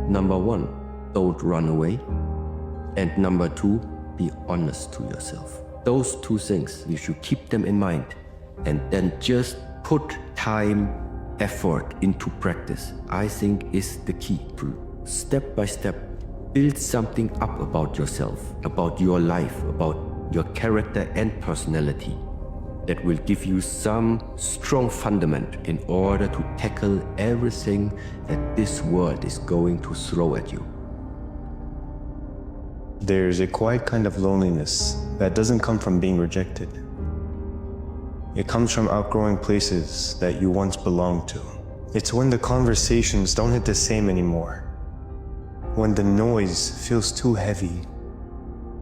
Number one, don't run away. And number two, be honest to yourself. Those two things, you should keep them in mind and then just put time, effort into practice. I think is the key to step by step build something up about yourself, about your life, about your character and personality that will give you some strong fundament in order to tackle everything that this world is going to throw at you. There's a quiet kind of loneliness that doesn't come from being rejected. It comes from outgrowing places that you once belonged to. It's when the conversations don't hit the same anymore, when the noise feels too heavy,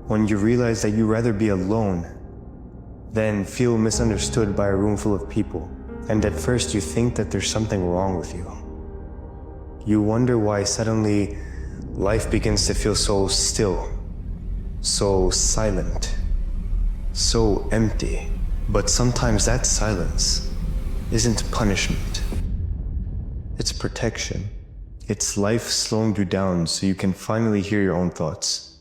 when you realize that you'd rather be alone than feel misunderstood by a room full of people. And at first you think that there's something wrong with you. You wonder why suddenly life begins to feel so still, so silent, so empty. But sometimes that silence isn't punishment. It's protection. It's life slowing you down so you can finally hear your own thoughts.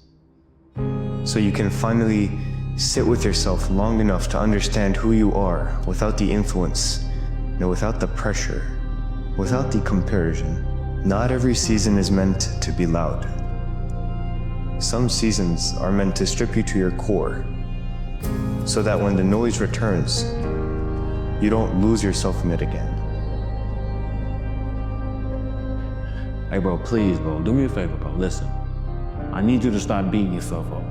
So you can finally sit with yourself long enough to understand who you are without the influence, without the pressure, without the comparison. Not every season is meant to be loud. Some seasons are meant to strip you to your core, so that when the noise returns, you don't lose yourself in it again. Hey bro, please bro, do me a favor bro, listen. I need you to stop beating yourself up.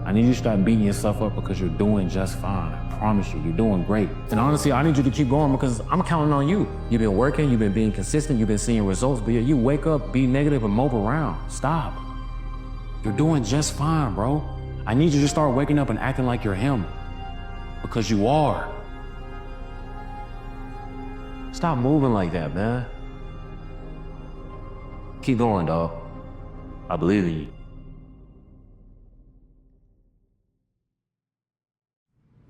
I need you to stop beating yourself up because you're doing just fine. I promise you, you're doing great. And honestly, I need you to keep going because I'm counting on you. You've been working, you've been being consistent, you've been seeing results, but you wake up, be negative and mope around. Stop. You're doing just fine, bro. I need you to start waking up and acting like you're him. Because you are. Stop moving like that, man. Keep going, dog. I believe in you.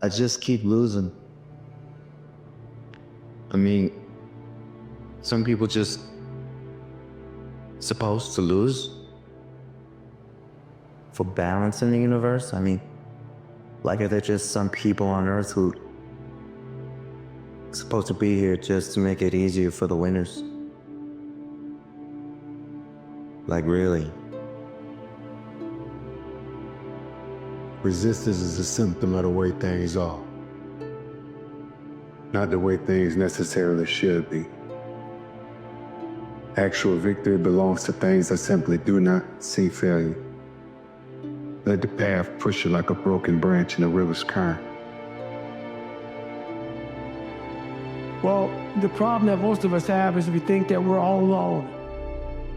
I just keep losing. I mean, some people just supposed to lose for balance in the universe. I mean, like are there just some people on Earth who supposed to be here just to make it easier for the winners? Like really? Resistance is a symptom of the way things are, not the way things necessarily should be. Actual victory belongs to things that simply do not see failure. Let the path push you like a broken branch in a river's current. Well, the problem that most of us have is we think that we're all alone.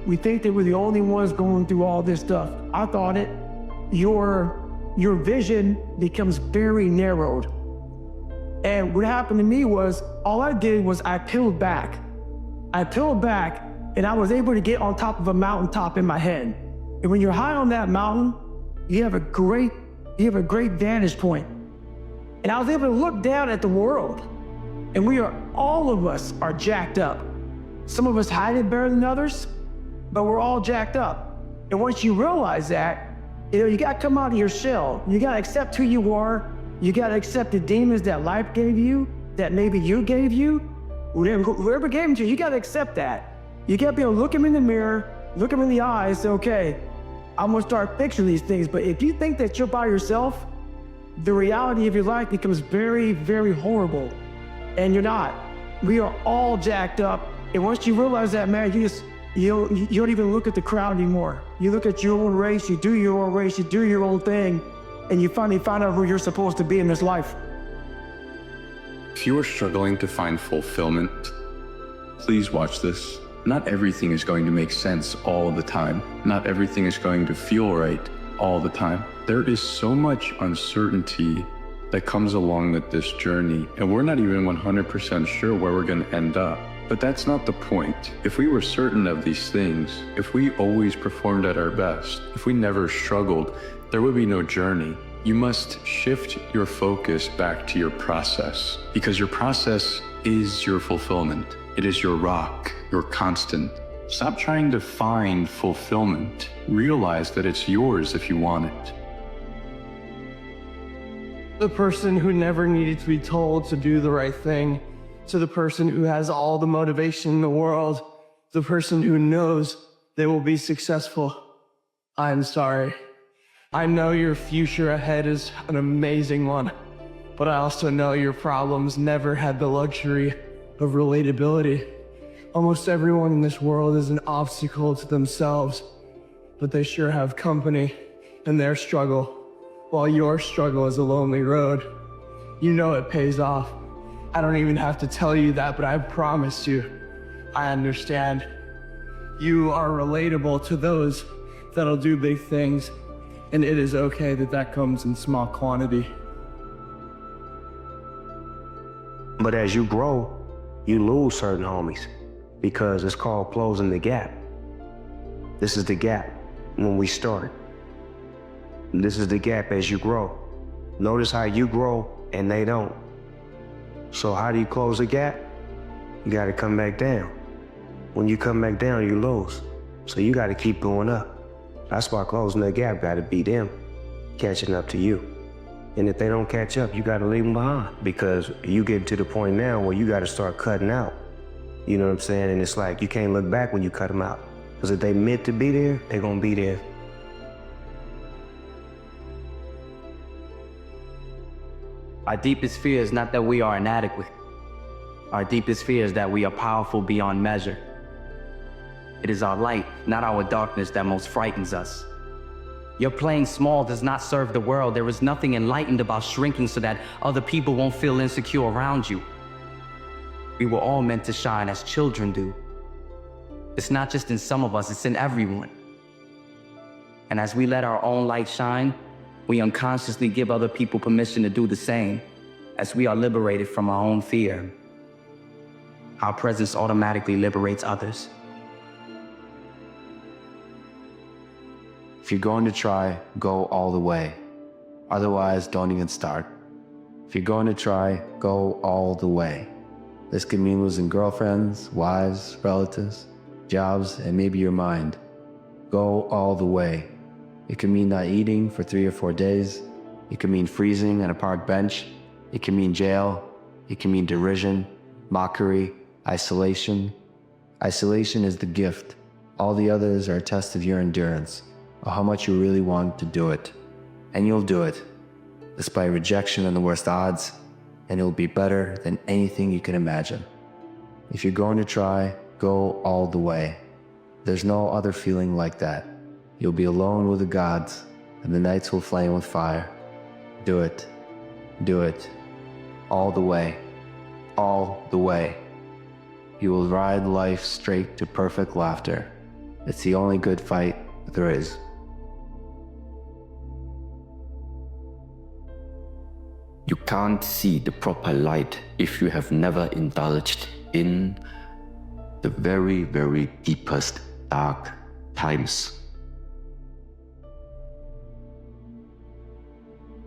We think that we're the only ones going through all this stuff. I thought it. Your vision becomes very narrowed. And what happened to me was, all I did was I peeled back. I peeled back and I was able to get on top of a mountaintop in my head. And when you're high on that mountain, you have a great vantage point. And I was able to look down at the world. And all of us are jacked up. Some of us hide it better than others, but we're all jacked up. And once you realize that, you gotta come out of your shell. You gotta accept who you are. You gotta accept the demons that life gave you, that maybe you gave you, whoever gave them to you, you gotta accept that. You gotta be able to look them in the mirror, look them in the eyes, say, okay, I'm gonna start picturing these things. But if you think that you're by yourself, the reality of your life becomes very, very horrible. And you're not. We are all jacked up. And once you realize that, man, you don't even look at the crowd anymore. You look at your own race, you do your own race, you do your own thing, and you finally find out who you're supposed to be in this life. If you are struggling to find fulfillment, please watch this. Not everything is going to make sense all the time. Not everything is going to feel right all the time. There is so much uncertainty that comes along with this journey, and we're not even 100% sure where we're going to end up. But that's not the point. If we were certain of these things, if we always performed at our best, if we never struggled, there would be no journey. You must shift your focus back to your process, because your process is your fulfillment. It is your rock, your constant. Stop trying to find fulfillment. Realize that it's yours if you want it. The person who never needed to be told to do the right thing, to the person who has all the motivation in the world, the person who knows they will be successful. I'm sorry. I know your future ahead is an amazing one, but I also know your problems never had the luxury of relatability. Almost everyone in this world is an obstacle to themselves, but they sure have company in their struggle, while your struggle is a lonely road. You know it pays off. I don't even have to tell you that, but I promise you, I understand. You are relatable to those that'll do big things, and it is okay that that comes in small quantity. But as you grow, you lose certain homies because it's called closing the gap. This is the gap when we start. This is the gap as you grow. Notice how you grow and they don't. So how do you close the gap? You gotta come back down. When you come back down, you lose. So you gotta keep going up. That's why closing the gap gotta be them catching up to you. And if they don't catch up, you gotta leave them behind, because you get to the point now where you gotta start cutting out. You know what I'm saying? And it's like, you can't look back when you cut them out. Because if they meant to be there, they're gonna be there. Our deepest fear is not that we are inadequate. Our deepest fear is that we are powerful beyond measure. It is our light, not our darkness, that most frightens us. Your playing small does not serve the world. There is nothing enlightened about shrinking so that other people won't feel insecure around you. We were all meant to shine as children do. It's not just in some of us, it's in everyone. And as we let our own light shine, we unconsciously give other people permission to do the same. As we are liberated from our own fear, our presence automatically liberates others. If you're going to try, go all the way. Otherwise, don't even start. If you're going to try, go all the way. This could mean losing girlfriends, wives, relatives, jobs, and maybe your mind. Go all the way. It could mean not eating for 3 or 4 days. It could mean freezing on a park bench. It can mean jail. It can mean derision, mockery, isolation. Isolation is the gift. All the others are a test of your endurance, or how much you really want to do it. And you'll do it, despite rejection and the worst odds, and it'll be better than anything you can imagine. If you're going to try, go all the way. There's no other feeling like that. You'll be alone with the gods, and the nights will flame with fire. Do it. Do it. All the way. All the way. You will ride life straight to perfect laughter. It's the only good fight there is. You can't see the proper light if you have never indulged in the very, very deepest dark times.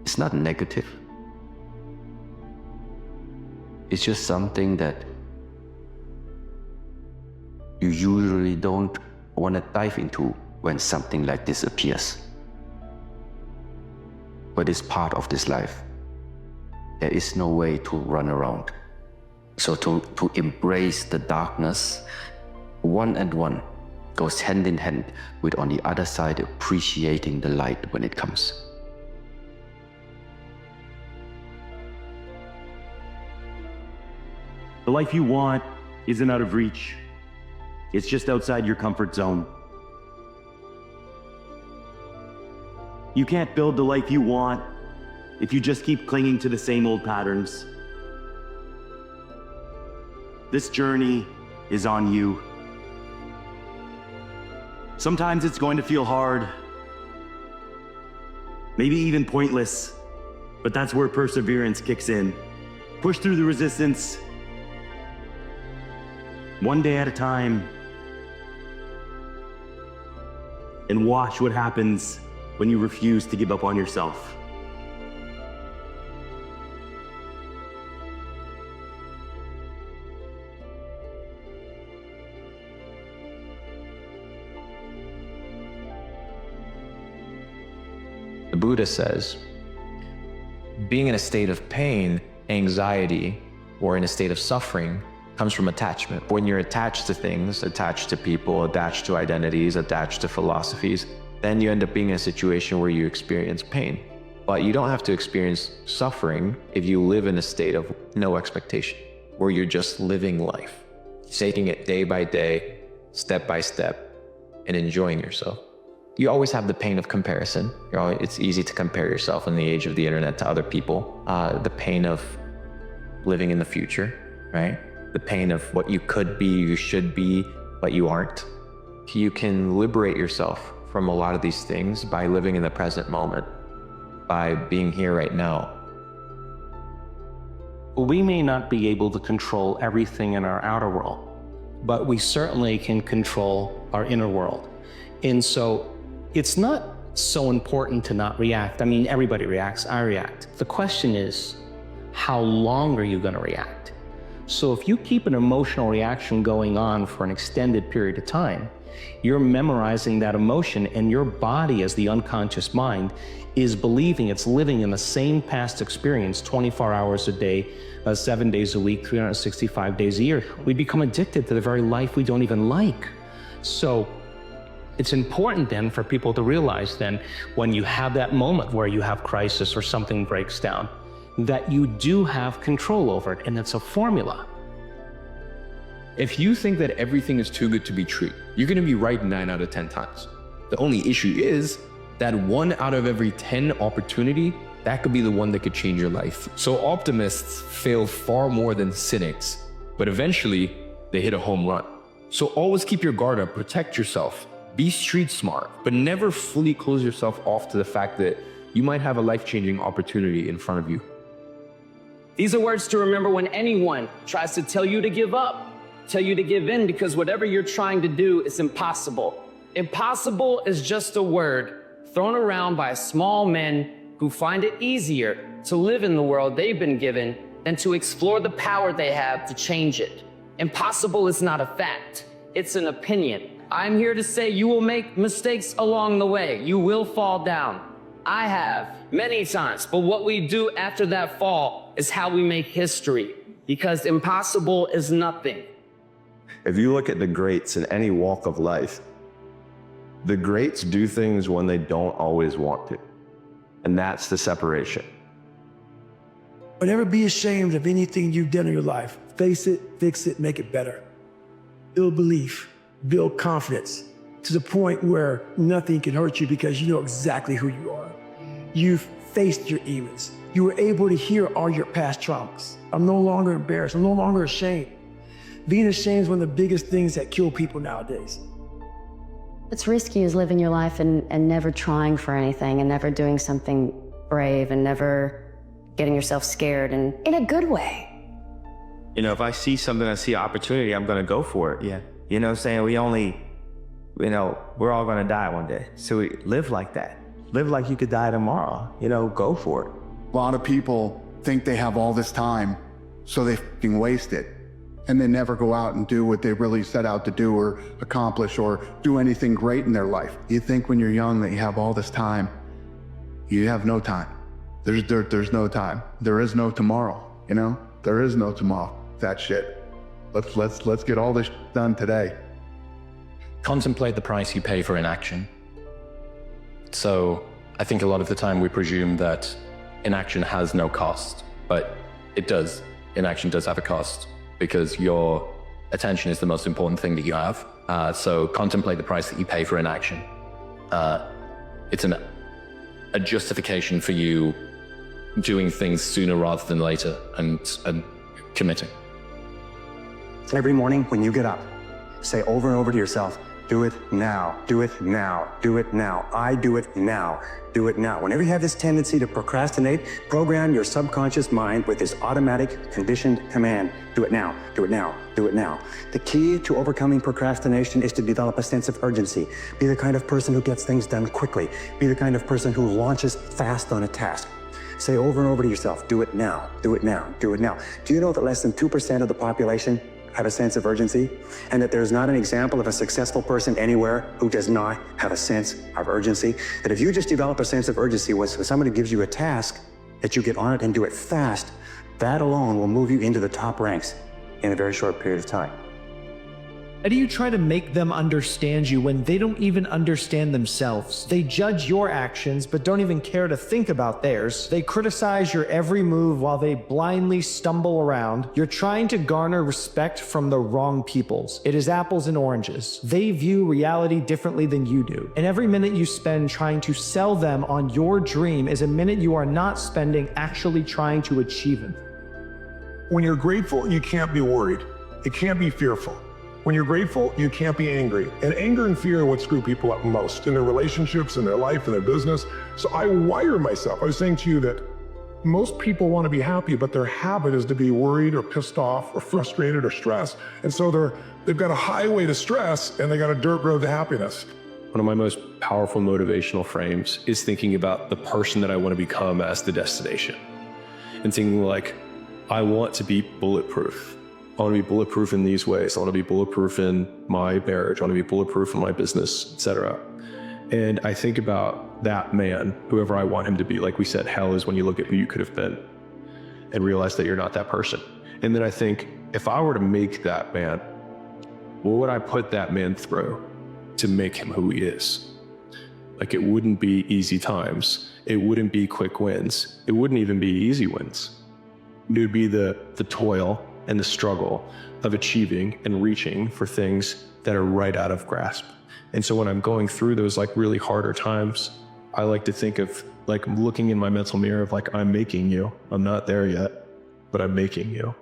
It's not negative. It's just something that you usually don't want to dive into when something like this appears. But it's part of this life. There is no way to run around. So to embrace the darkness, one and one goes hand in hand with, on the other side, appreciating the light when it comes. The life you want isn't out of reach. It's just outside your comfort zone. You can't build the life you want if you just keep clinging to the same old patterns. This journey is on you. Sometimes it's going to feel hard, maybe even pointless, but that's where perseverance kicks in. Push through the resistance, one day at a time, and watch what happens when you refuse to give up on yourself. Buddha says, being in a state of pain, anxiety, or in a state of suffering comes from attachment. When you're attached to things, attached to people, attached to identities, attached to philosophies, then you end up being in a situation where you experience pain. But you don't have to experience suffering if you live in a state of no expectation, where you're just living life, taking it day by day, step by step, and enjoying yourself. You always have the pain of comparison. It's easy to compare yourself in the age of the internet to other people. The pain of living in the future, right? The pain of what you could be, you should be, but you aren't. You can liberate yourself from a lot of these things by living in the present moment, by being here right now. We may not be able to control everything in our outer world, but we certainly can control our inner world. And so it's not so important to not react. I mean, everybody reacts, I react. The question is, how long are you going to react? So if you keep an emotional reaction going on for an extended period of time, you're memorizing that emotion, and your body, as the unconscious mind, is believing it's living in the same past experience 24 hours a day, 7 days a week, 365 days a year. We become addicted to the very life we don't even like. So it's important then for people to realize then, when you have that moment where you have crisis or something breaks down, that you do have control over it, and it's a formula. If you think that everything is too good to be true, you're going to be right 9 out of 10 times. The only issue is that 1 out of every 10 opportunity, that could be the one that could change your life. So optimists fail far more than cynics, but eventually they hit a home run. So always keep your guard up, protect yourself, be street smart, but never fully close yourself off to the fact that you might have a life-changing opportunity in front of you. These are words to remember when anyone tries to tell you to give up, tell you to give in, because whatever you're trying to do is impossible. Impossible is just a word thrown around by small men who find it easier to live in the world they've been given than to explore the power they have to change it. Impossible is not a fact, it's an opinion. I'm here to say you will make mistakes along the way. You will fall down. I have many times, but what we do after that fall is how we make history, because impossible is nothing. If you look at the greats in any walk of life, the greats do things when they don't always want to. And that's the separation. But never be ashamed of anything you've done in your life. Face it, fix it, make it better. Build belief, build confidence to the point where nothing can hurt you because you know exactly who you are. You've faced your demons. You were able to hear all your past traumas. I'm no longer embarrassed. I'm no longer ashamed. Being ashamed is one of the biggest things that kill people nowadays. What's risky is living your life and never trying for anything, and never doing something brave, and never getting yourself scared, and in a good way. You know, if I see something, I see an opportunity, I'm gonna go for it. Yeah. You know what I'm saying? We're all gonna die one day. So we live like that. Live like you could die tomorrow. You know, go for it. A lot of people think they have all this time, so they f***ing waste it. And they never go out and do what they really set out to do or accomplish or do anything great in their life. You think when you're young that you have all this time. You have no time. There's no time. There is no tomorrow, you know? There is no tomorrow. That shit. Let's get all this done today. Contemplate the price you pay for inaction. So I think a lot of the time we presume that inaction has no cost, but it does. Inaction does have a cost, because your attention is the most important thing that you have. So contemplate the price that you pay for inaction. It's a justification for you doing things sooner rather than later, and committing. Every morning when you get up, say over and over to yourself, do it now, do it now, do it now. I do it now, do it now. Whenever you have this tendency to procrastinate, program your subconscious mind with this automatic conditioned command. Do it now, do it now, do it now. The key to overcoming procrastination is to develop a sense of urgency. Be the kind of person who gets things done quickly. Be the kind of person who launches fast on a task. Say over and over to yourself, do it now, do it now, do it now. Do you know that less than 2% of the population have a sense of urgency, and that there's not an example of a successful person anywhere who does not have a sense of urgency. That if you just develop a sense of urgency when somebody gives you a task, that you get on it and do it fast, that alone will move you into the top ranks in a very short period of time. How do you try to make them understand you when they don't even understand themselves? They judge your actions, but don't even care to think about theirs. They criticize your every move while they blindly stumble around. You're trying to garner respect from the wrong peoples. It is apples and oranges. They view reality differently than you do. And every minute you spend trying to sell them on your dream is a minute you are not spending actually trying to achieve it. When you're grateful, you can't be worried. It can't be fearful. When you're grateful, you can't be angry. And anger and fear are what screw people up most in their relationships, in their life, in their business. So I wire myself. I was saying to you that most people want to be happy, but their habit is to be worried or pissed off or frustrated or stressed. And so they've got a highway to stress and they got a dirt road to happiness. One of my most powerful motivational frames is thinking about the person that I want to become as the destination. And thinking like, I want to be bulletproof. I want to be bulletproof in these ways. I want to be bulletproof in my marriage. I want to be bulletproof in my business, etc. And I think about that man, whoever I want him to be. Like we said, hell is when you look at who you could have been and realize that you're not that person. And then I think, if I were to make that man, what would I put that man through to make him who he is? Like, it wouldn't be easy times. It wouldn't be quick wins. It wouldn't even be easy wins. It would be the toil and the struggle of achieving and reaching for things that are right out of grasp. And so when I'm going through those like really harder times, I like to think of like looking in my mental mirror of like, I'm making you. I'm not there yet, but I'm making you.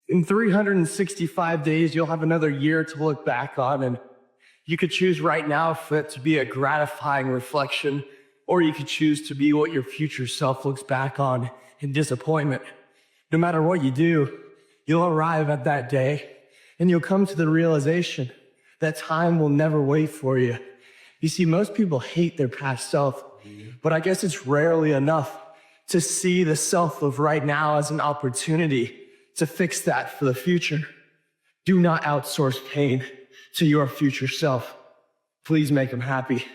In 365 days, you'll have another year to look back on, and you could choose right now for it to be a gratifying reflection, or you could choose to be what your future self looks back on in disappointment. No matter what you do, you'll arrive at that day, and you'll come to the realization that time will never wait for you. You see, most people hate their past self, but I guess it's rarely enough to see the self of right now as an opportunity to fix that for the future. Do not outsource pain to your future self. Please make them happy.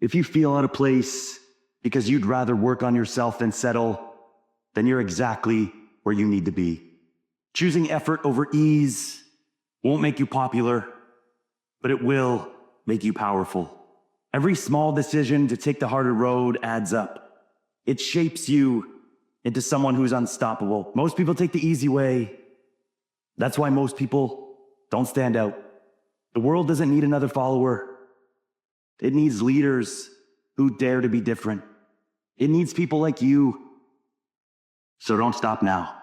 If you feel out of place because you'd rather work on yourself than settle, then you're exactly where you need to be. Choosing effort over ease won't make you popular, but it will make you powerful. Every small decision to take the harder road adds up. It shapes you into someone who's unstoppable. Most people take the easy way. That's why most people don't stand out. The world doesn't need another follower. It needs leaders who dare to be different. It needs people like you. So don't stop now.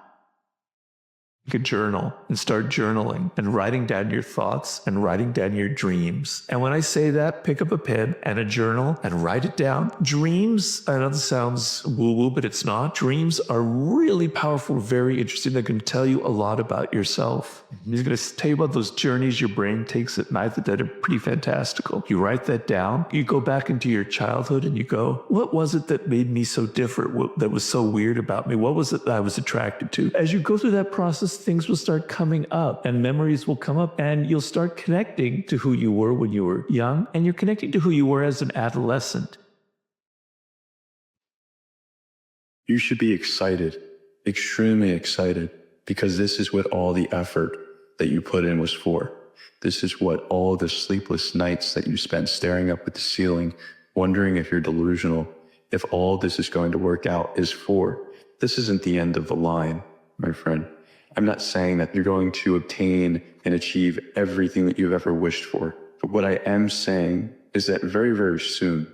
You could journal and start journaling and writing down your thoughts and writing down your dreams. And when I say that, pick up a pen and a journal and write it down. Dreams, I know this sounds woo-woo, but it's not. Dreams are really powerful, very interesting. They can tell you a lot about yourself. He's going to tell you about those journeys your brain takes at night that are pretty fantastical. You write that down. You go back into your childhood and you go, what was it that made me so different? What that was so weird about me? What was it that I was attracted to? As you go through that process, things will start coming up and memories will come up and you'll start connecting to who you were when you were young and you're connecting to who you were as an adolescent. You should be excited, extremely excited, because this is what all the effort that you put in was for. This is what all the sleepless nights that you spent staring up at the ceiling, wondering if you're delusional, if all this is going to work out is for. This isn't the end of the line, my friend. I'm not saying that you're going to obtain and achieve everything that you've ever wished for. But what I am saying is that very, very soon,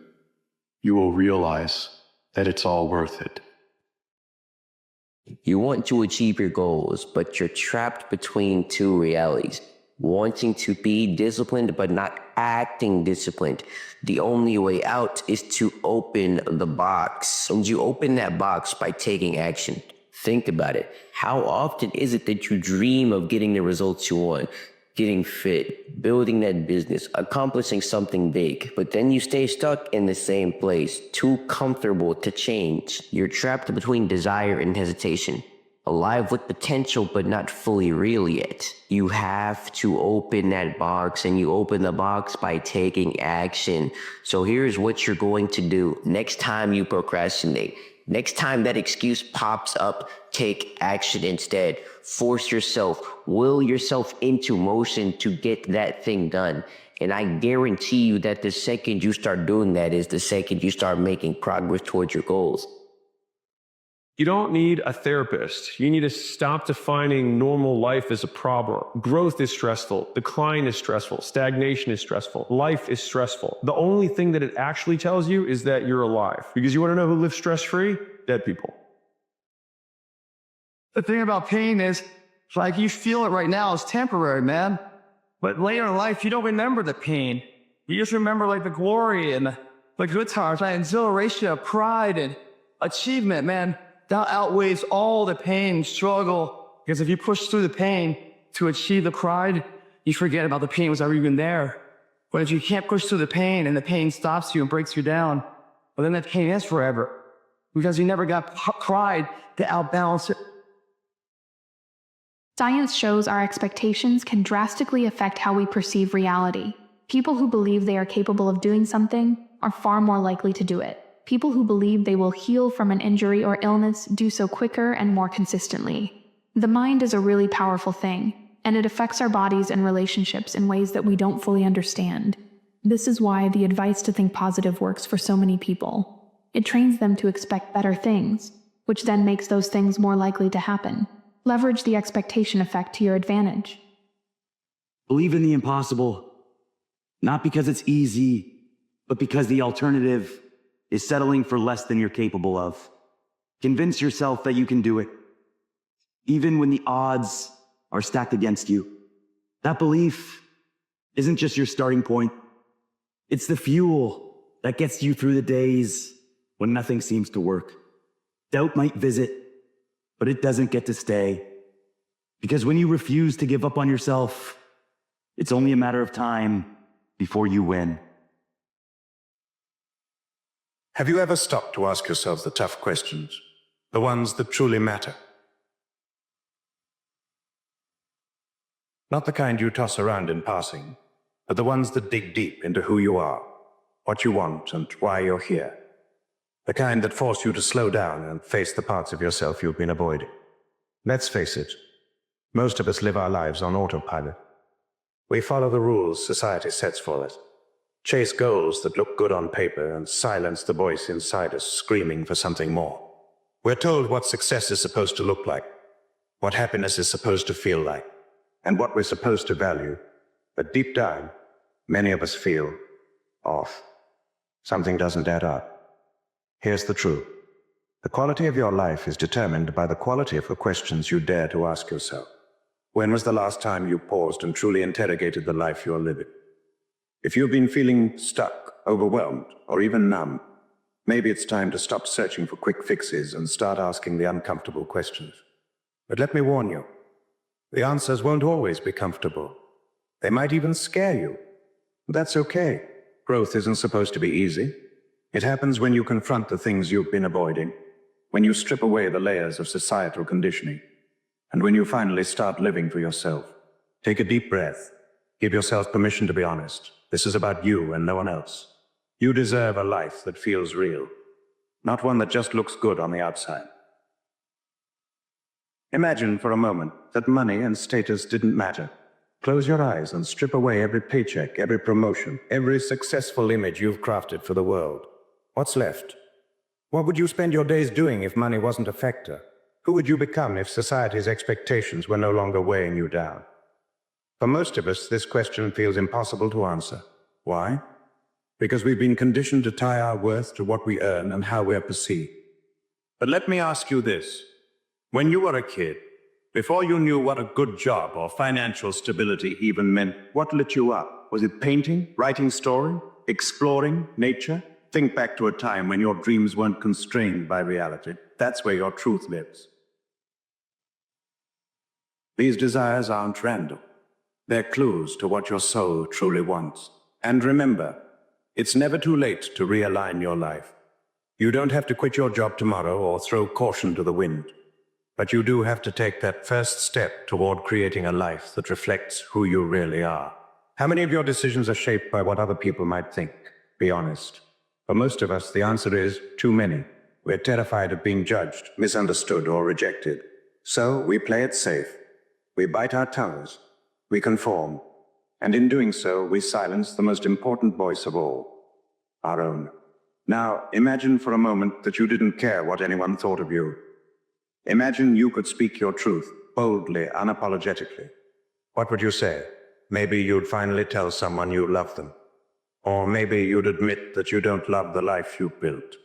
you will realize that it's all worth it. You want to achieve your goals, but you're trapped between two realities. Wanting to be disciplined, but not acting disciplined. The only way out is to open the box. And you open that box by taking action. Think about it. How often is it that you dream of getting the results you want? Getting fit, building that business, accomplishing something big, but then you stay stuck in the same place, too comfortable to change. You're trapped between desire and hesitation, alive with potential but not fully real yet. You have to open that box, and you open the box by taking action. So here's what you're going to do. Next time you procrastinate, next time that excuse pops up, take action instead. Force yourself, will yourself into motion to get that thing done. And I guarantee you that the second you start doing that is the second you start making progress towards your goals. You don't need a therapist. You need to stop defining normal life as a problem. Growth is stressful. Decline is stressful. Stagnation is stressful. Life is stressful. The only thing that it actually tells you is that you're alive. Because you want to know who lives stress-free? Dead people. The thing about pain is, like, you feel it right now, it's temporary, man. But later in life, you don't remember the pain. You just remember, like, the glory and the good times, like exhilaration, pride, and achievement, man. That outweighs all the pain, struggle. Because if you push through the pain to achieve the pride, you forget about the pain was ever even there. But if you can't push through the pain and the pain stops you and breaks you down, well, then that pain is forever. Because you never got pride to outbalance it. Science shows our expectations can drastically affect how we perceive reality. People who believe they are capable of doing something are far more likely to do it. People who believe they will heal from an injury or illness do so quicker and more consistently. The mind is a really powerful thing, and it affects our bodies and relationships in ways that we don't fully understand. This is why the advice to think positive works for so many people. It trains them to expect better things, which then makes those things more likely to happen. Leverage the expectation effect to your advantage. Believe in the impossible, not because it's easy, but because the alternative is settling for less than you're capable of. Convince yourself that you can do it, even when the odds are stacked against you. That belief isn't just your starting point. It's the fuel that gets you through the days when nothing seems to work. Doubt might visit, but it doesn't get to stay. Because when you refuse to give up on yourself, it's only a matter of time before you win. Have you ever stopped to ask yourself the tough questions, the ones that truly matter? Not the kind you toss around in passing, but the ones that dig deep into who you are, what you want, and why you're here. The kind that force you to slow down and face the parts of yourself you've been avoiding. Let's face it, most of us live our lives on autopilot. We follow the rules society sets for us, chase goals that look good on paper, and silence the voice inside us screaming for something more. We're told what success is supposed to look like, what happiness is supposed to feel like, and what we're supposed to value. But deep down, many of us feel off. Something doesn't add up. Here's the truth. The quality of your life is determined by the quality of the questions you dare to ask yourself. When was the last time you paused and truly interrogated the life you're living? If you've been feeling stuck, overwhelmed, or even numb, maybe it's time to stop searching for quick fixes and start asking the uncomfortable questions. But let me warn you, the answers won't always be comfortable. They might even scare you. That's okay. Growth isn't supposed to be easy. It happens when you confront the things you've been avoiding, when you strip away the layers of societal conditioning, and when you finally start living for yourself. Take a deep breath. Give yourself permission to be honest. This is about you and no one else. You deserve a life that feels real, not one that just looks good on the outside. Imagine for a moment that money and status didn't matter. Close your eyes and strip away every paycheck, every promotion, every successful image you've crafted for the world. What's left? What would you spend your days doing if money wasn't a factor? Who would you become if society's expectations were no longer weighing you down? For most of us, this question feels impossible to answer. Why? Because we've been conditioned to tie our worth to what we earn and how we're perceived. But let me ask you this. When you were a kid, before you knew what a good job or financial stability even meant, what lit you up? Was it painting, writing story, exploring nature? Think back to a time when your dreams weren't constrained by reality. That's where your truth lives. These desires aren't random. They're clues to what your soul truly wants. And remember, it's never too late to realign your life. You don't have to quit your job tomorrow or throw caution to the wind. But you do have to take that first step toward creating a life that reflects who you really are. How many of your decisions are shaped by what other people might think? Be honest. For most of us, the answer is too many. We're terrified of being judged, misunderstood, or rejected. So we play it safe. We bite our tongues. We conform. And in doing so, we silence the most important voice of all, our own. Now, imagine for a moment that you didn't care what anyone thought of you. Imagine you could speak your truth, boldly, unapologetically. What would you say? Maybe you'd finally tell someone you love them. Or maybe you'd admit that you don't love the life you built.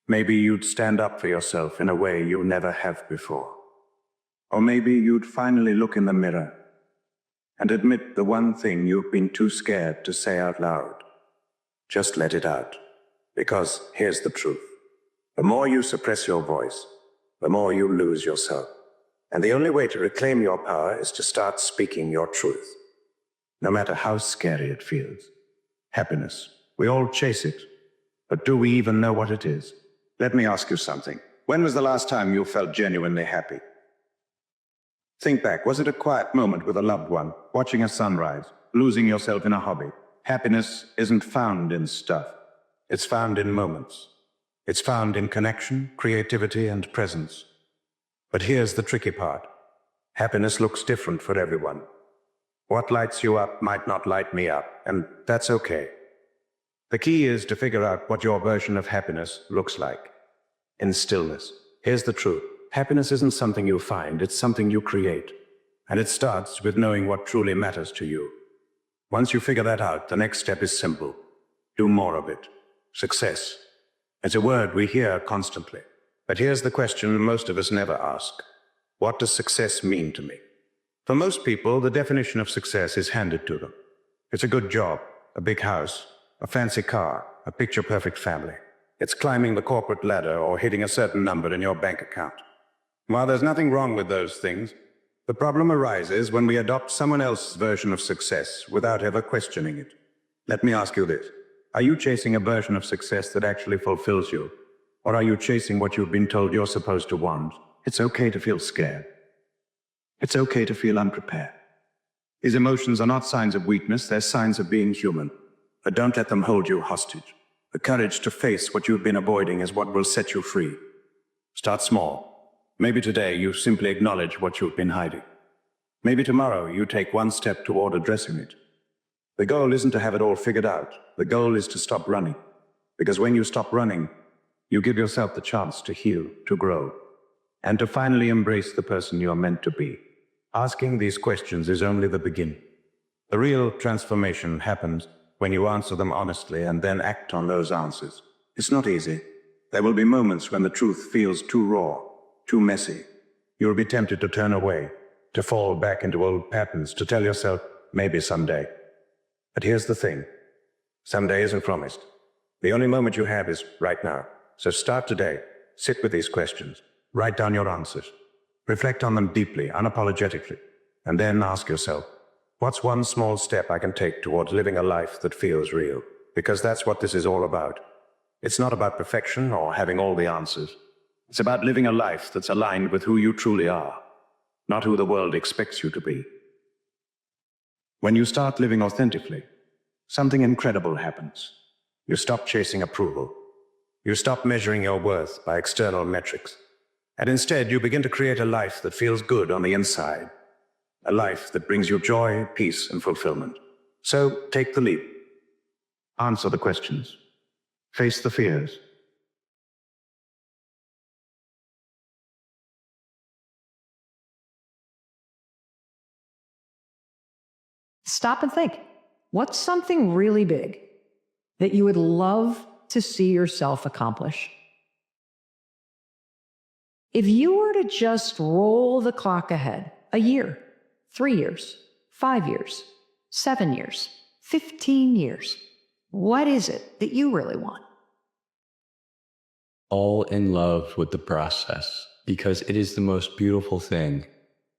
Maybe you'd stand up for yourself in a way you never have before. Or maybe you'd finally look in the mirror and admit the one thing you've been too scared to say out loud. Just let it out. Because here's the truth. The more you suppress your voice, the more you lose yourself. And the only way to reclaim your power is to start speaking your truth. No matter how scary it feels. Happiness. We all chase it. But do we even know what it is? Let me ask you something. When was the last time you felt genuinely happy? Think back. Was it a quiet moment with a loved one, watching a sunrise, losing yourself in a hobby? Happiness isn't found in stuff. It's found in moments. It's found in connection, creativity, and presence. But here's the tricky part. Happiness looks different for everyone. What lights you up might not light me up, and that's okay. The key is to figure out what your version of happiness looks like. In stillness. Here's the truth. Happiness isn't something you find, it's something you create. And it starts with knowing what truly matters to you. Once you figure that out, the next step is simple. Do more of it. Success. It's a word we hear constantly. But here's the question most of us never ask. What does success mean to me? For most people, the definition of success is handed to them. It's a good job, a big house, a fancy car, a picture-perfect family. It's climbing the corporate ladder or hitting a certain number in your bank account. While there's nothing wrong with those things, the problem arises when we adopt someone else's version of success without ever questioning it. Let me ask you this. Are you chasing a version of success that actually fulfills you? Or are you chasing what you've been told you're supposed to want? It's okay to feel scared. It's okay to feel unprepared. These emotions are not signs of weakness, they're signs of being human. But don't let them hold you hostage. The courage to face what you've been avoiding is what will set you free. Start small. Maybe today you simply acknowledge what you've been hiding. Maybe tomorrow you take one step toward addressing it. The goal isn't to have it all figured out. The goal is to stop running. Because when you stop running, you give yourself the chance to heal, to grow, and to finally embrace the person you are meant to be. Asking these questions is only the beginning. The real transformation happens when you answer them honestly and then act on those answers. It's not easy. There will be moments when the truth feels too raw, too messy. You'll be tempted to turn away, to fall back into old patterns, to tell yourself, maybe someday. But here's the thing. Someday isn't promised. The only moment you have is right now. So start today. Sit with these questions. Write down your answers. Reflect on them deeply, unapologetically. And then ask yourself, what's one small step I can take towards living a life that feels real? Because that's what this is all about. It's not about perfection or having all the answers. It's about living a life that's aligned with who you truly are, not who the world expects you to be. When you start living authentically, something incredible happens. You stop chasing approval. You stop measuring your worth by external metrics. And instead, you begin to create a life that feels good on the inside. A life that brings you joy, peace, and fulfillment. So take the leap. Answer the questions. Face the fears. Stop and think. What's something really big that you would love to see yourself accomplish? If you were to just roll the clock ahead, a year, 3 years, 5 years, 7 years, 15 years, what is it that you really want? All in love with the process, because it is the most beautiful thing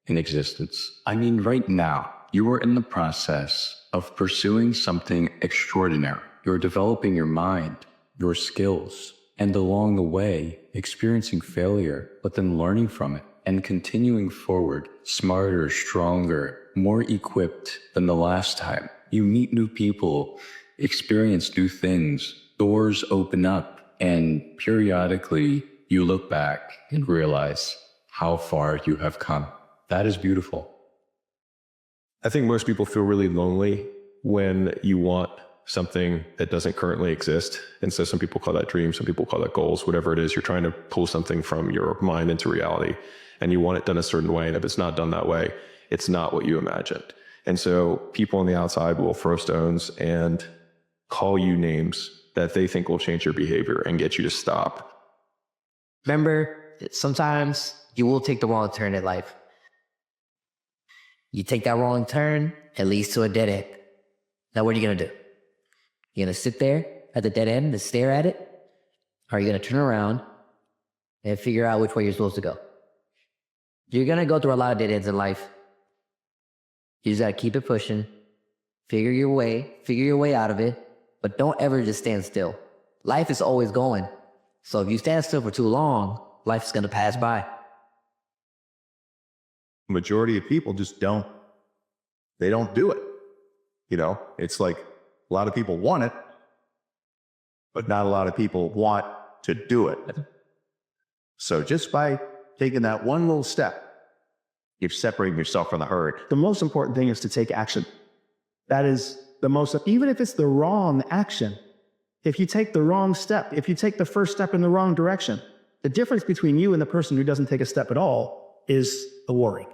in existence. I mean, right now, you are in the process of pursuing something extraordinary. You're developing your mind, your skills, and along the way, experiencing failure, but then learning from it and continuing forward, smarter, stronger, more equipped than the last time. You meet new people, experience new things, doors open up, and periodically you look back and realize how far you have come. That is beautiful. I think most people feel really lonely when you want something that doesn't currently exist. And so some people call that dreams, some people call that goals, whatever it is. You're trying to pull something from your mind into reality and you want it done a certain way. And if it's not done that way, it's not what you imagined. And so people on the outside will throw stones and call you names that they think will change your behavior and get you to stop. Remember, sometimes you will take the wrong turn in life. You take that wrong turn, it leads to a dead end. Now what are you going to do? You're going to sit there at the dead end and stare at it? Or are you going to turn around and figure out which way you're supposed to go? You're going to go through a lot of dead ends in life. You just got to keep it pushing, figure your way out of it, but don't ever just stand still. Life is always going. So if you stand still for too long, life's going to pass by. Majority of people just don't do it. You know, it's like a lot of people want it, but not a lot of people want to do it. So just by taking that one little step, you're separating yourself from the herd. The most important thing is to take action. That is the most, even if it's the wrong action. If you take the wrong step, if you take the first step in the wrong direction, the difference between you and the person who doesn't take a step at all is a worry.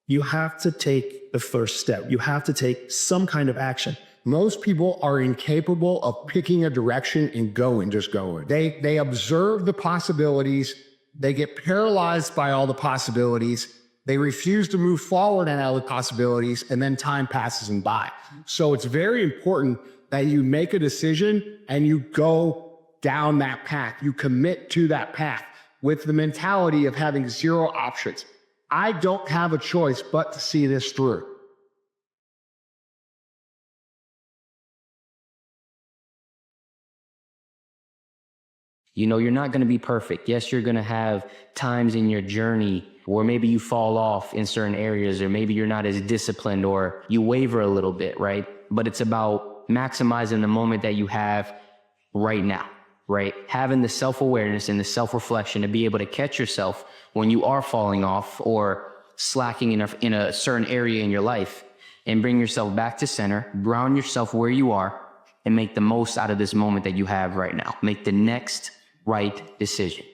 You have to take the first step. You have to take some kind of action. Most people are incapable of picking a direction and just going. They observe the possibilities. They get paralyzed by all the possibilities. They refuse to move forward on all the possibilities, and then time passes them by. So it's very important that you make a decision and you go down that path. You commit to that path with the mentality of having zero options. I don't have a choice but to see this through. You know, you're not going to be perfect. Yes, you're going to have times in your journey where maybe you fall off in certain areas, or maybe you're not as disciplined, or you waver a little bit, right? But it's about maximizing the moment that you have right now, right? Having the self-awareness and the self-reflection to be able to catch yourself when you are falling off or slacking in a certain area in your life, and bring yourself back to center, ground yourself where you are, and make the most out of this moment that you have right now. Make the next right decision.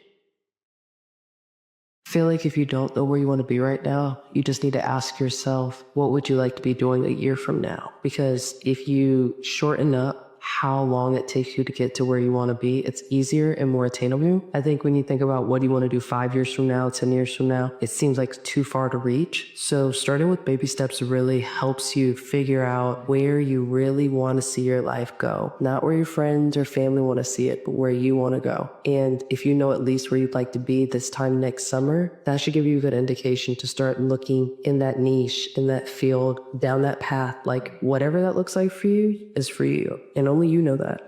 I feel like if you don't know where you want to be right now, you just need to ask yourself, what would you like to be doing a year from now? Because if you shorten up how long it takes you to get to where you want to be, it's easier and more attainable. I think when you think about what do you want to do 5 years from now, 10 years from now, it seems like too far to reach. So starting with baby steps really helps you figure out where you really want to see your life go. Not where your friends or family want to see it, but where you want to go. And if you know at least where you'd like to be this time next summer, that should give you a good indication to start looking in that niche, in that field, down that path. Like whatever that looks like for you is for you. And only you know that.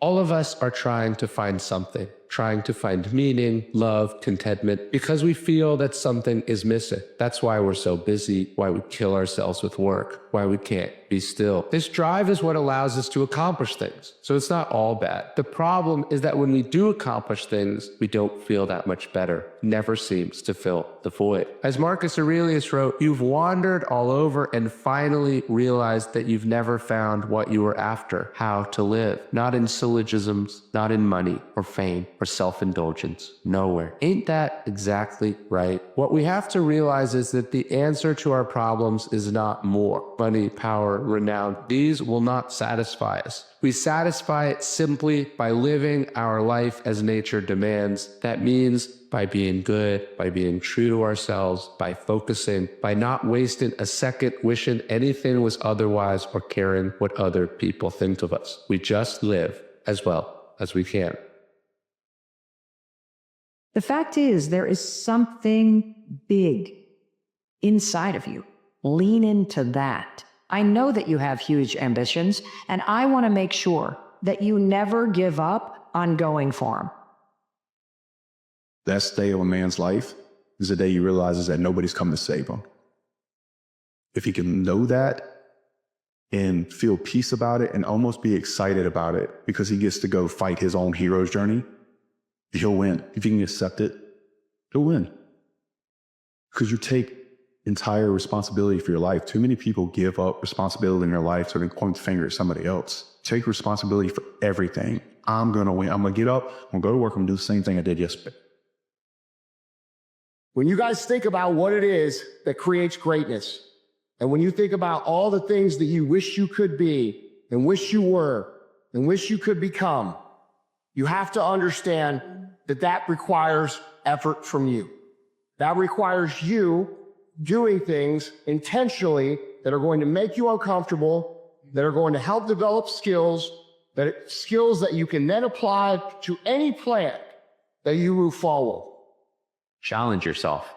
All of us are trying to find something, trying to find meaning, love, contentment, because we feel that something is missing. That's why we're so busy, why we kill ourselves with work, why we can't be still. This drive is what allows us to accomplish things. So it's not all bad. The problem is that when we do accomplish things, we don't feel that much better. Never seems to fill the void. As Marcus Aurelius wrote, you've wandered all over and finally realized that you've never found what you were after, how to live. Not in syllogisms, not in money or fame or self-indulgence. Nowhere. Ain't that exactly right? What we have to realize is that the answer to our problems is not more. Money, power, renown. These will not satisfy us. We satisfy it simply by living our life as nature demands. That means by being good, by being true to ourselves, by focusing, by not wasting a second wishing anything was otherwise or caring what other people think of us. We just live as well as we can. The fact is, there is something big inside of you. Lean into that. I know that you have huge ambitions, and I want to make sure that you never give up on going for them. Best day of a man's life is the day he realizes that nobody's come to save him. If he can know that and feel peace about it and almost be excited about it because he gets to go fight his own hero's journey, he'll win. If he can accept it, he'll win. Because you take entire responsibility for your life. Too many people give up responsibility in their life so they point the finger at somebody else. Take responsibility for everything. I'm going to win. I'm going to get up. I'm going to go to work. I'm going to do the same thing I did yesterday. When you guys think about what it is that creates greatness, and when you think about all the things that you wish you could be, and wish you were, and wish you could become, you have to understand that that requires effort from you. That requires you doing things intentionally that are going to make you uncomfortable, that are going to help develop skills that you can then apply to any plan that you move forward. Challenge yourself.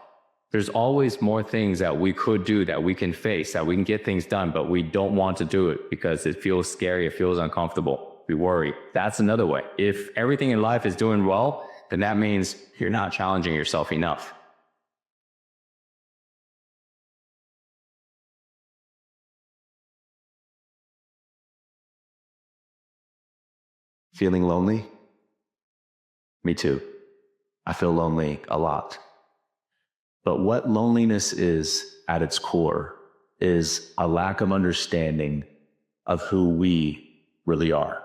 There's always more things that we could do, that we can face, that we can get things done, but we don't want to do it because it feels scary, it feels uncomfortable. We worry. That's another way. If everything in life is doing well, then that means you're not challenging yourself enough. Feeling lonely? Me too. I feel lonely a lot. But what loneliness is at its core is a lack of understanding of who we really are.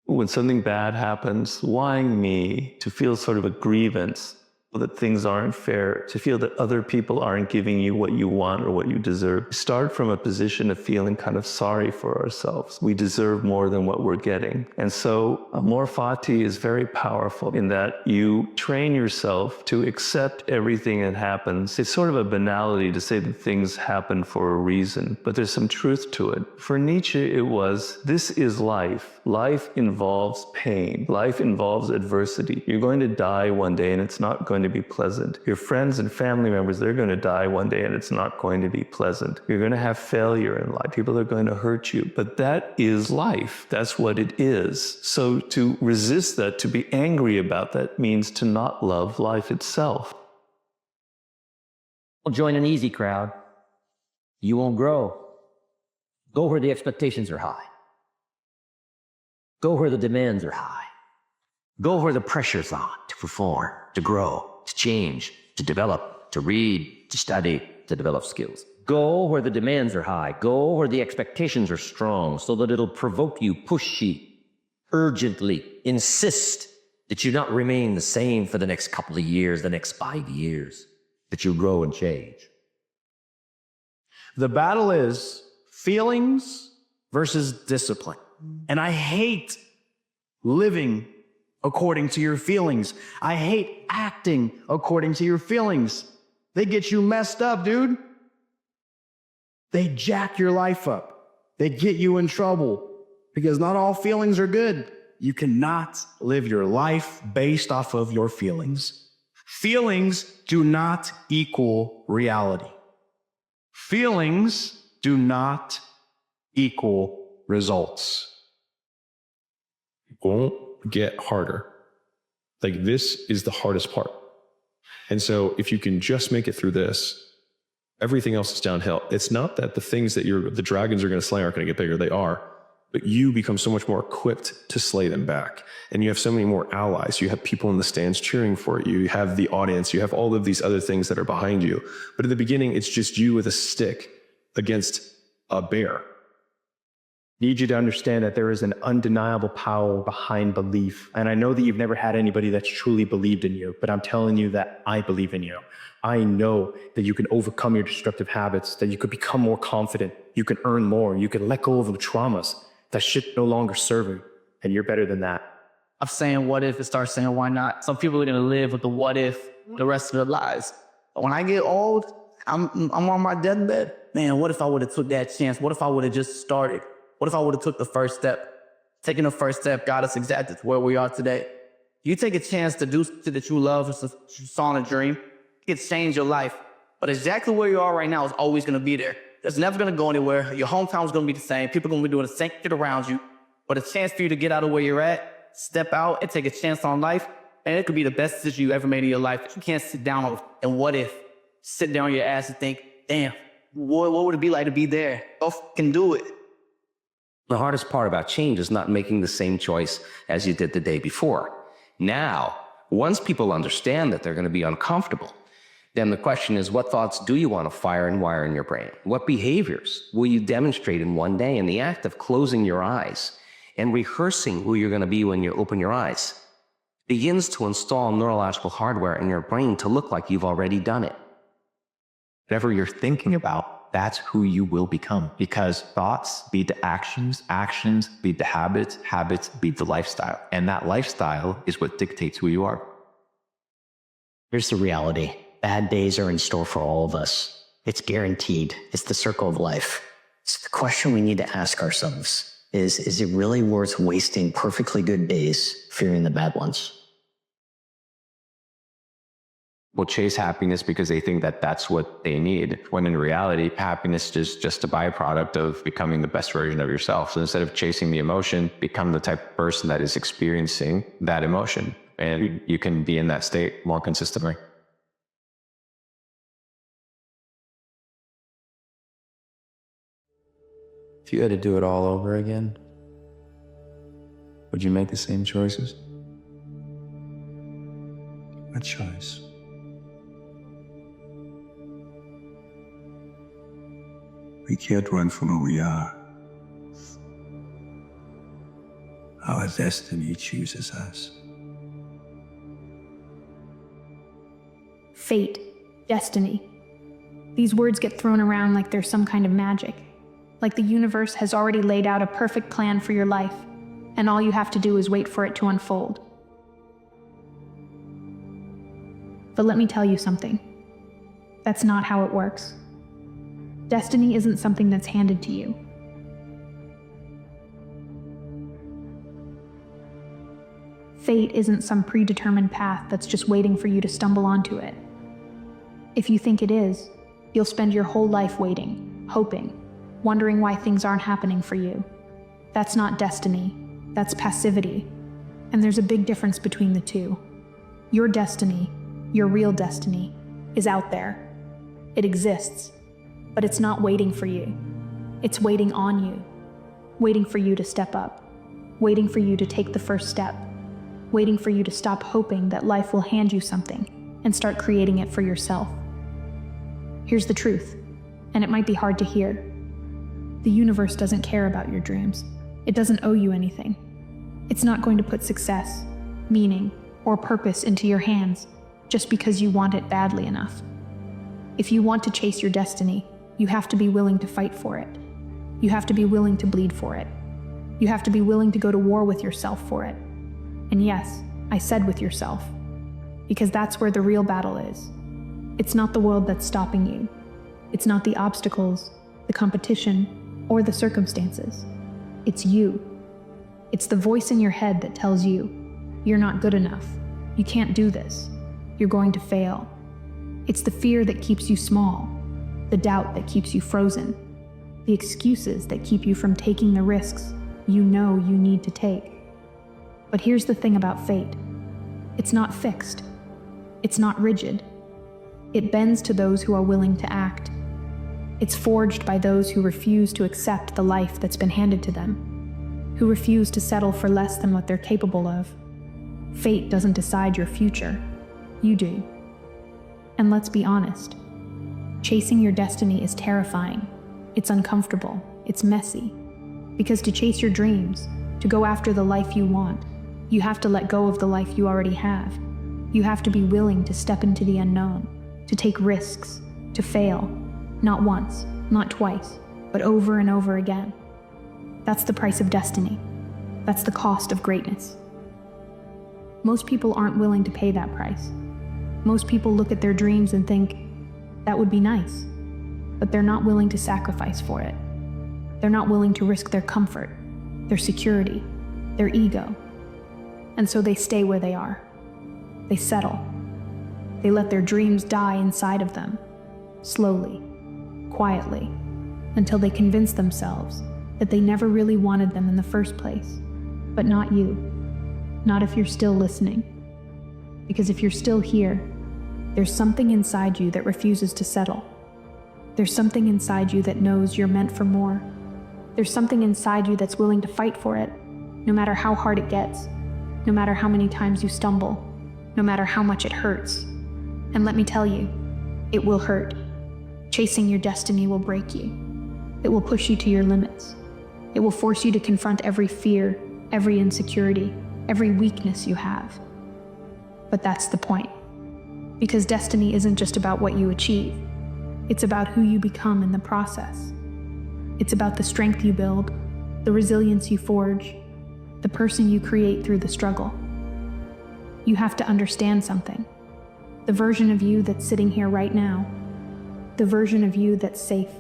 When something bad happens, why me? To feel sort of a grievance that things aren't fair, to feel that other people aren't giving you what you want or what you deserve. Start from a position of feeling kind of sorry for ourselves. We deserve more than what we're getting. And so Amor Fati is very powerful in that you train yourself to accept everything that happens. It's sort of a banality to say that things happen for a reason, but there's some truth to it. For Nietzsche, it was, this is life. Life involves pain. Life involves adversity. You're going to die one day and it's not going to be pleasant. Your friends and family members, they're going to die one day and it's not going to be pleasant. You're going to have failure in life. People are going to hurt you, but that is life. That's what it is. So to resist that, to be angry about that, means to not love life itself. Don't join an easy crowd. You won't grow. Go where the expectations are high. Go where the demands are high. Go where the pressure's on to perform, to grow, to change, to develop, to read, to study, to develop skills. Go where the demands are high. Go where the expectations are strong so that it'll provoke you, push you, urgently insist that you not remain the same for the next couple of years, the next 5 years, that you grow and change. The battle is feelings versus discipline. And I hate living according to your feelings. I hate acting according to your feelings. They get you messed up, dude. They jack your life up. They get you in trouble because not all feelings are good. You cannot live your life based off of your feelings. Feelings do not equal reality. Feelings do not equal results. It won't get harder. Like, this is the hardest part. And so if you can just make it through this, everything else is downhill. It's not that the things that the dragons are going to slay aren't going to get bigger. They are. But you become so much more equipped to slay them back. And you have so many more allies. You have people in the stands cheering for you. You have the audience. You have all of these other things that are behind you. But at the beginning, it's just you with a stick against a bear. Need you to understand that there is an undeniable power behind belief. And I know that you've never had anybody that's truly believed in you, but I'm telling you that I believe in you. I know that you can overcome your destructive habits, that you could become more confident, you can earn more, you can let go of the traumas. That shit no longer serve you, and you're better than that. I'm saying what if and start saying why not. Some people are gonna live with the what if the rest of their lives. But when I get old, I'm on my deathbed. Man, what if I would have took that chance? What if I would have just started? What if I would have took the first step? Taking the first step got us exactly to where we are today. You take a chance to do something that you love, you saw in a dream. It can change your life. But exactly where you are right now is always going to be there. It's never going to go anywhere. Your hometown is going to be the same. People are going to be doing the same shit around you. But a chance for you to get out of where you're at, step out, and take a chance on life, and it could be the best decision you ever made in your life. You can't sit down and what if? Sit down on your ass and think, damn, what would it be like to be there? Go fucking do it. The hardest part about change is not making the same choice as you did the day before. Now, once people understand that they're going to be uncomfortable, then the question is, what thoughts do you want to fire and wire in your brain? What behaviors will you demonstrate in one day? In the act of closing your eyes and rehearsing who you're going to be when you open your eyes begins to install neurological hardware in your brain to look like you've already done it. Whatever you're thinking about, that's who you will become, because thoughts lead to actions, actions lead to habits, habits lead to lifestyle. And that lifestyle is what dictates who you are. Here's the reality. Bad days are in store for all of us. It's guaranteed. It's the circle of life. So the question we need to ask ourselves is it really worth wasting perfectly good days fearing the bad ones? Will chase happiness because they think that that's what they need, when in reality, happiness is just a byproduct of becoming the best version of yourself. So instead of chasing the emotion, become the type of person that is experiencing that emotion, and you can be in that state more consistently. If you had to do it all over again, would you make the same choices? What choice? We can't run from who we are. Our destiny chooses us. Fate, destiny. These words get thrown around like there's some kind of magic. Like the universe has already laid out a perfect plan for your life, and all you have to do is wait for it to unfold. But let me tell you something. That's not how it works. Destiny isn't something that's handed to you. Fate isn't some predetermined path that's just waiting for you to stumble onto it. If you think it is, you'll spend your whole life waiting, hoping, wondering why things aren't happening for you. That's not destiny, that's passivity. And there's a big difference between the two. Your destiny, your real destiny, is out there. It exists, but it's not waiting for you. It's waiting on you, waiting for you to step up, waiting for you to take the first step, waiting for you to stop hoping that life will hand you something and start creating it for yourself. Here's the truth, and it might be hard to hear. The universe doesn't care about your dreams. It doesn't owe you anything. It's not going to put success, meaning, or purpose into your hands just because you want it badly enough. If you want to chase your destiny, you have to be willing to fight for it. You have to be willing to bleed for it. You have to be willing to go to war with yourself for it. And yes, I said with yourself, because that's where the real battle is. It's not the world that's stopping you. It's not the obstacles, the competition, or the circumstances. It's you. It's the voice in your head that tells you, you're not good enough. You can't do this. You're going to fail. It's the fear that keeps you small, the doubt that keeps you frozen, the excuses that keep you from taking the risks you know you need to take. But here's the thing about fate. It's not fixed. It's not rigid. It bends to those who are willing to act. It's forged by those who refuse to accept the life that's been handed to them, who refuse to settle for less than what they're capable of. Fate doesn't decide your future. You do. And let's be honest. Chasing your destiny is terrifying. It's uncomfortable. It's messy. Because to chase your dreams, to go after the life you want, you have to let go of the life you already have. You have to be willing to step into the unknown, to take risks, to fail. Not once, not twice, but over and over again. That's the price of destiny. That's the cost of greatness. Most people aren't willing to pay that price. Most people look at their dreams and think, that would be nice, but they're not willing to sacrifice for it. They're not willing to risk their comfort, their security, their ego. And so they stay where they are. They settle. They let their dreams die inside of them, slowly, quietly, until they convince themselves that they never really wanted them in the first place. But not you. Not if you're still listening. Because if you're still here, there's something inside you that refuses to settle. There's something inside you that knows you're meant for more. There's something inside you that's willing to fight for it, no matter how hard it gets, no matter how many times you stumble, no matter how much it hurts. And let me tell you, it will hurt. Chasing your destiny will break you. It will push you to your limits. It will force you to confront every fear, every insecurity, every weakness you have. But that's the point. Because destiny isn't just about what you achieve. It's about who you become in the process. It's about the strength you build, the resilience you forge, the person you create through the struggle. You have to understand something. The version of you that's sitting here right now, the version of you that's safe,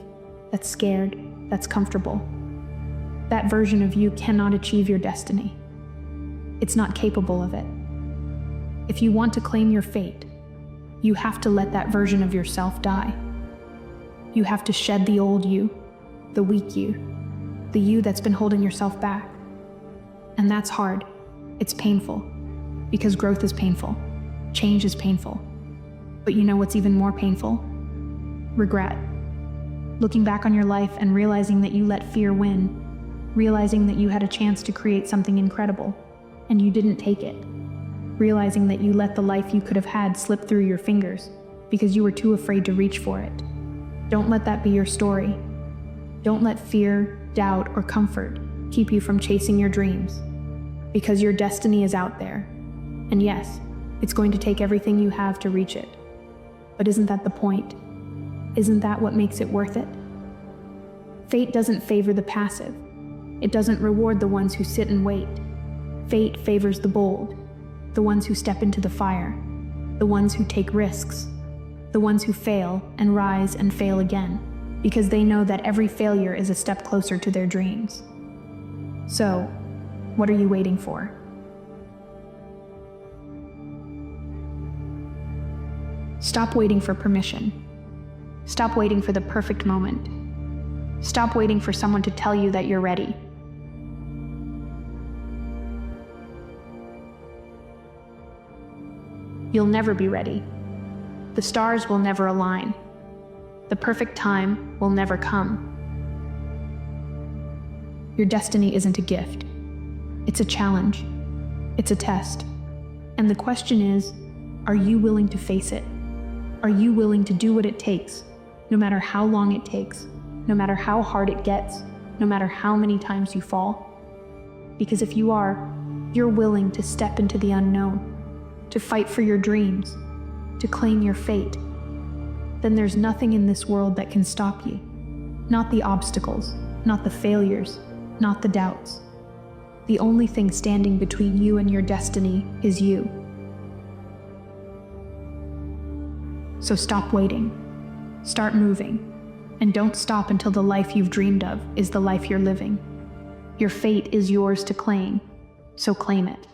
that's scared, that's comfortable, that version of you cannot achieve your destiny. It's not capable of it. If you want to claim your fate, you have to let that version of yourself die. You have to shed the old you, the weak you, the you that's been holding yourself back. And that's hard. It's painful. Because growth is painful. Change is painful. But you know what's even more painful? Regret. Looking back on your life and realizing that you let fear win. Realizing that you had a chance to create something incredible, and you didn't take it. Realizing that you let the life you could have had slip through your fingers because you were too afraid to reach for it. Don't let that be your story. Don't let fear, doubt, or comfort keep you from chasing your dreams. Because your destiny is out there. And yes, it's going to take everything you have to reach it. But isn't that the point? Isn't that what makes it worth it? Fate doesn't favor the passive. It doesn't reward the ones who sit and wait. Fate favors the bold, the ones who step into the fire, the ones who take risks, the ones who fail and rise and fail again, because they know that every failure is a step closer to their dreams. So, what are you waiting for? Stop waiting for permission. Stop waiting for the perfect moment. Stop waiting for someone to tell you that you're ready. You'll never be ready. The stars will never align. The perfect time will never come. Your destiny isn't a gift. It's a challenge. It's a test. And the question is, are you willing to face it? Are you willing to do what it takes, no matter how long it takes, no matter how hard it gets, no matter how many times you fall? Because if you are, you're willing to step into the unknown, to fight for your dreams, to claim your fate, then there's nothing in this world that can stop you. Not the obstacles, not the failures, not the doubts. The only thing standing between you and your destiny is you. So stop waiting. Start moving. And don't stop until the life you've dreamed of is the life you're living. Your fate is yours to claim, so claim it.